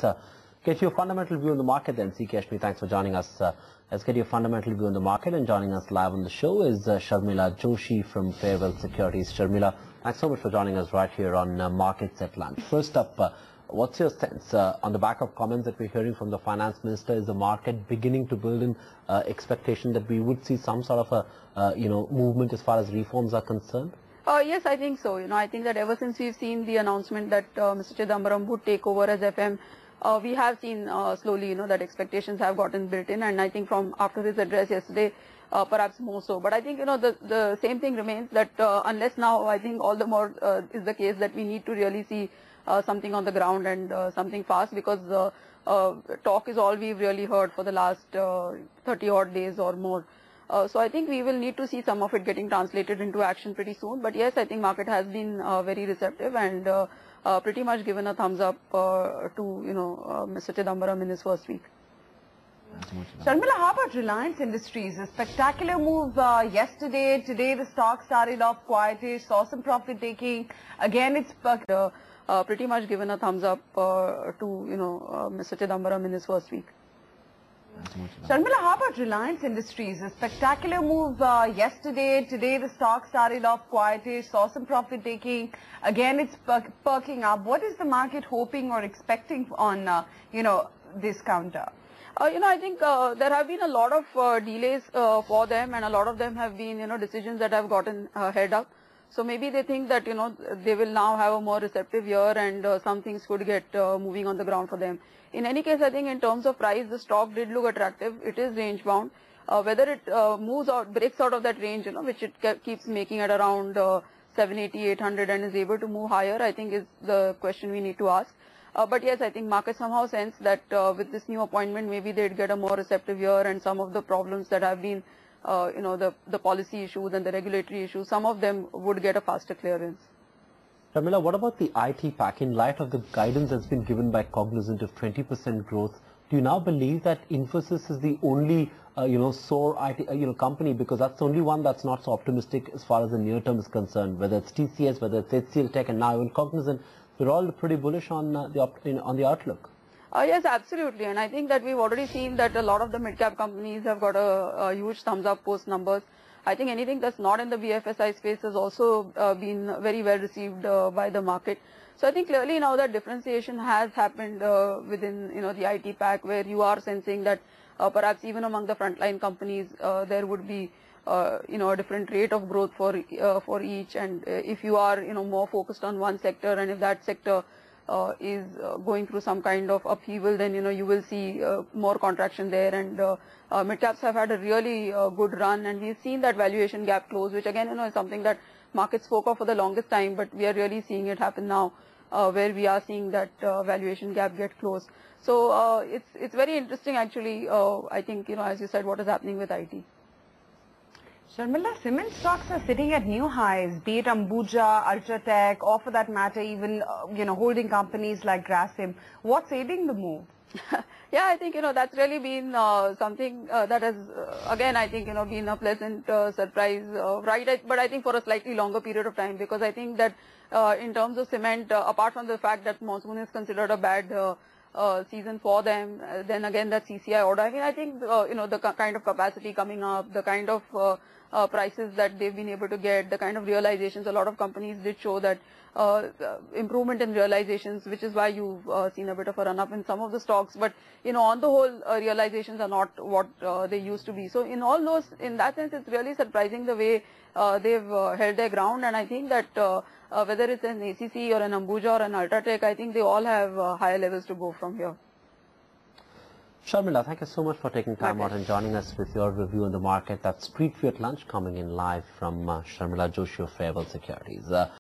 Let's get your fundamental view on the market then. C. Kashmi, thanks for joining us. Let's get your fundamental view on the market, and joining us live on the show is Sharmila Joshi from Fairwealth Securities. Sharmila, thanks so much for joining us right here on Markets at Lunch. First up, what's your sense on the back of comments that we're hearing from the finance minister? Is the market beginning to build in expectation that we would see some sort of a movement as far as reforms are concerned? Yes, I think so. I think that ever since we've seen the announcement that Mr. Chidambaram would take over as FM, we have seen slowly, that expectations have gotten built in, and I think from after his address yesterday, perhaps more so. But I think, the same thing remains that unless now, I think all the more is the case that we need to really see something on the ground and something fast, because talk is all we've really heard for the last 30 odd days or more. So I think we will need to see some of it getting translated into action pretty soon. But yes, I think market has been very receptive and pretty much given a thumbs up to Mr. Chidambaram in his first week. Sharmila, how about Reliance Industries? A spectacular move yesterday. Today the stock started off quietish, saw some profit taking. Again, it's pretty much given a thumbs up to Mr. Chidambaram in his first week. Sharmila, how about Reliance Industries? A spectacular move yesterday. Today the stock started off quietish, saw some profit taking. Again, it's perking up. What is the market hoping or expecting on, this counter? I think there have been a lot of delays for them, and a lot of them have been, decisions that have gotten held up. So maybe they think that, they will now have a more receptive year, and some things could get moving on the ground for them. In any case, I think in terms of price, the stock did look attractive. It is range bound. Whether it moves out, breaks out of that range, which it keeps making at around 780, 800 and is able to move higher, I think is the question we need to ask. But yes, I think market somehow sense that with this new appointment, maybe they'd get a more receptive year, and some of the problems that have been, the policy issues and the regulatory issues, some of them would get a faster clearance. Sharmila, what about the IT pack? In light of the guidance that's been given by Cognizant of 20% growth, do you now believe that Infosys is the only, sore IT, company, because that's the only one that's not so optimistic as far as the near term is concerned, whether it's TCS, whether it's HCL Tech, and now even Cognizant, we're all pretty bullish on the outlook. Yes, absolutely. And I think that we've already seen that a lot of the mid-cap companies have got a huge thumbs up post numbers. I think anything that's not in the BFSI space has also been very well received by the market. So I think clearly now that differentiation has happened within the IT pack, where you are sensing that perhaps even among the frontline companies there would be a different rate of growth for each. And if you are more focused on one sector, and if that sector is going through some kind of upheaval, then you will see more contraction there. And mid-caps have had a really good run, and we've seen that valuation gap close, which again is something that markets spoke of for the longest time, but we are really seeing it happen now, where we are seeing that valuation gap get closed. So it's very interesting actually. I think as you said, what is happening with IT. Sharmila, cement stocks are sitting at new highs, be it Ambuja, UltraTech, or for that matter, even, holding companies like Grasim. What's aiding the move? Yeah, I think, that's really been something that has, again, I think, been a pleasant surprise, right? But I think for a slightly longer period of time, because I think that in terms of cement, apart from the fact that monsoon is considered a bad season for them, then again that CCI order, I think, the kind of capacity coming up, the kind of prices that they've been able to get, the kind of realizations, a lot of companies did show that improvement in realizations, which is why you've seen a bit of a run up in some of the stocks. But on the whole, realizations are not what they used to be. So in all those, in that sense, it's really surprising the way they've held their ground. And I think that whether it's an ACC or an Ambuja or an UltraTech, I think they all have higher levels to go from here. Sharmila, thank you so much for taking time out and joining us with your review on the market. That's Street View at Lunch, coming in live from Sharmila Joshi of Fairwealth Securities.